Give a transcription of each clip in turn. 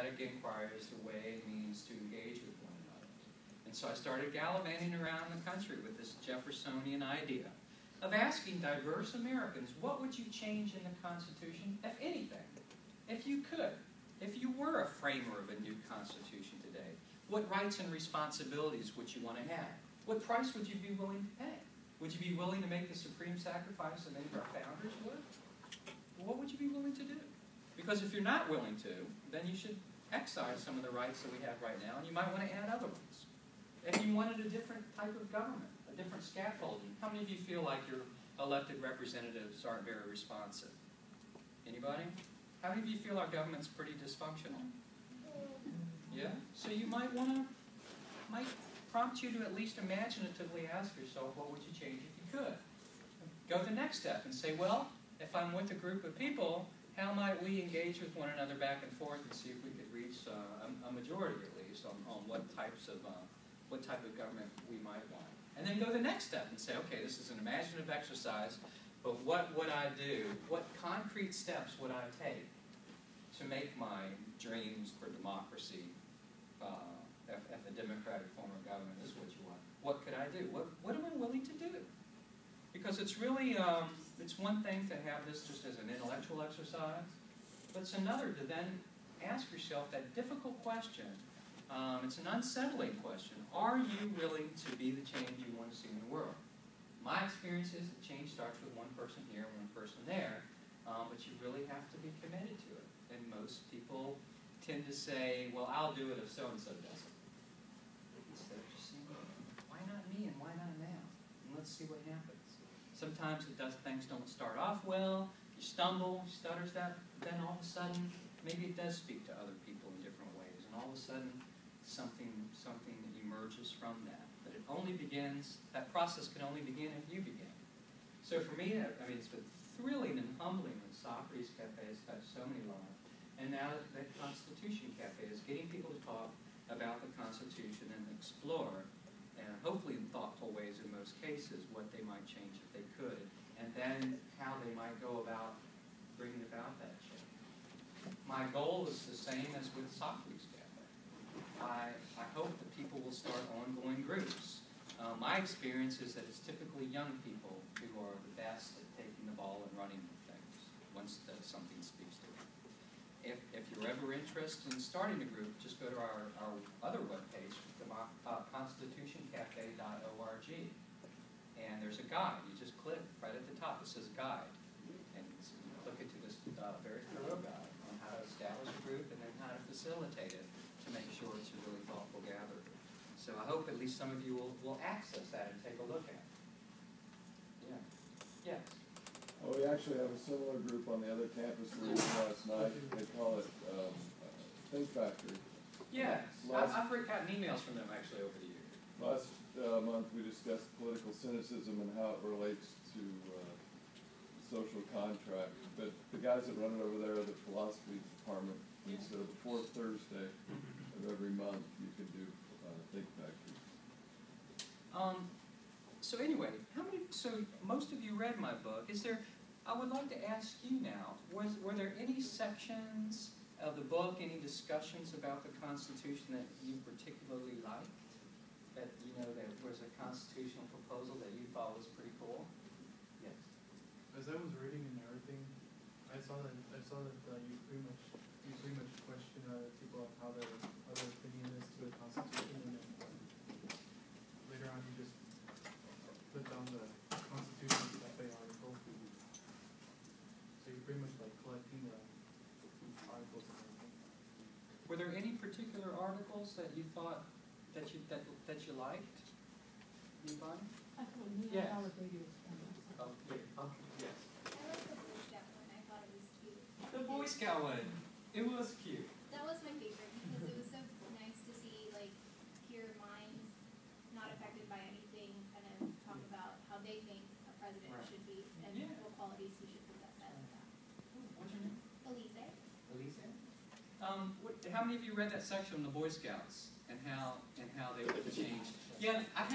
Socratic inquiry is the way and means to engage with one another. And so I started gallivanting around the country with this Jeffersonian idea of asking diverse Americans, what would you change in the Constitution, if anything? If you could, if you were a framer of a new Constitution today, what rights and responsibilities would you want to have? What price would you be willing to pay? Would you be willing to make the supreme sacrifice that many of our founders would? What would you be willing to do? Because if you're not willing to, then you should excise some of the rights that we have right now, and you might want to add other ones. If you wanted a different type of government, a different scaffolding, how many of you feel like your elected representatives aren't very responsive? Anybody? How many of you feel our government's pretty dysfunctional? Yeah? So you might prompt you to at least imaginatively ask yourself, what would you change if you could? Go the next step and say, well, if I'm with a group of people, how might we engage with one another back and forth and see if we could reach a majority, at least, on what type of government we might want? And then go the next step and say, okay, this is an imaginative exercise, but what would I do? What concrete steps would I take to make my dreams for democracy, if a democratic form of government is what you want? What could I do? What am I willing to do? Because it's really, it's one thing to have this just as an intellectual exercise, but it's another to then ask yourself that difficult question. It's an unsettling question. Are you willing to be the change you want to see in the world? My experience is that change starts with one person here, one person there, but you really have to be committed to it. And most people tend to say, well, I'll do it if so-and-so doesn't. Instead of just saying, why not me and why not now? And let's see what happens. Sometimes things don't start off well, you stumble, you stutter step, but then all of a sudden, maybe it does speak to other people in different ways, and all of a sudden, something emerges from that. But it only begins, that process can only begin if you begin. So for me, I mean, it's been thrilling and humbling when Socrates Cafe has touched so many lives. And now that Constitution Cafe is getting people to talk about the Constitution and explore, and hopefully in thoughtful ways in most cases, what they might change if they could, and then how they might go about bringing about that change. My goal is the same as with Socrates Cafe. I hope that people will start ongoing groups. My experience is that it's typically young people who are the best at taking the ball and running with things once something speaks to them. If you're ever interested in starting a group, just go to our other webpage, constitutioncafe.org, and there's a guide. You just click right at the top. It says guide, and you click into this very thorough guide on how to establish a group and then how to facilitate it to make sure it's a really thoughtful gathering. So I hope at least some of you will access that and take a look at it. Yeah. Yes. Well, we actually have a similar group on the other campus we were last night. They call it Think Factory. Yes. I've gotten emails from them actually over the years. Last month we discussed political cynicism and how it relates to social contract. But the guys that run it over there are the philosophy department. Yeah. So the fourth Thursday of every month you can do Think Factory. So anyway, so most of you read my book. I would like to ask you now, were there any sections of the book, any discussions about the Constitution that you particularly liked? That, there was a constitutional proposal that you thought was pretty cool? Yes. As I was reading and everything, I saw that you pretty much question people on how their opinion is to the Constitution, and then later on you just put down the Constitution Cafe article. So you're pretty much like collecting the articles and everything. Were there any particular articles that you thought that you liked? Anybody? Yes. Oh, yeah. Okay. Yes. I like the Boy Scout one. I thought it was cute. The Boy Scout one. It was cute. That was my favorite because it was so nice to see, like, pure minds, not affected by anything, kind of talk about how they think a president should be and what qualities he should possess out of that. What's your name? Elise. Elise? How many of you read that section on the Boy Scouts and how they would change? Yeah, I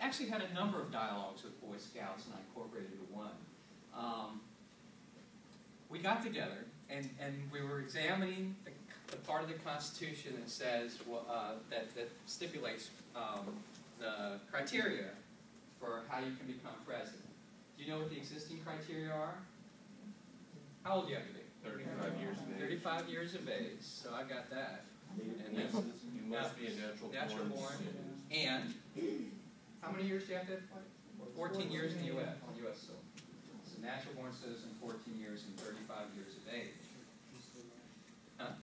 actually had a number of dialogues with Boy Scouts, and I incorporated into one. We got together and we were examining the part of the Constitution that says, that stipulates the criteria for how you can become president. Do you know what the existing criteria are? How old do you have to be? 35 years of age. 35 years of age, so I got that. And that's, You must be a natural born citizen. And how many years do you have to fight? 14 years in the U.S. on U.S. soil. So natural born citizen, 14 years and 35 years of age.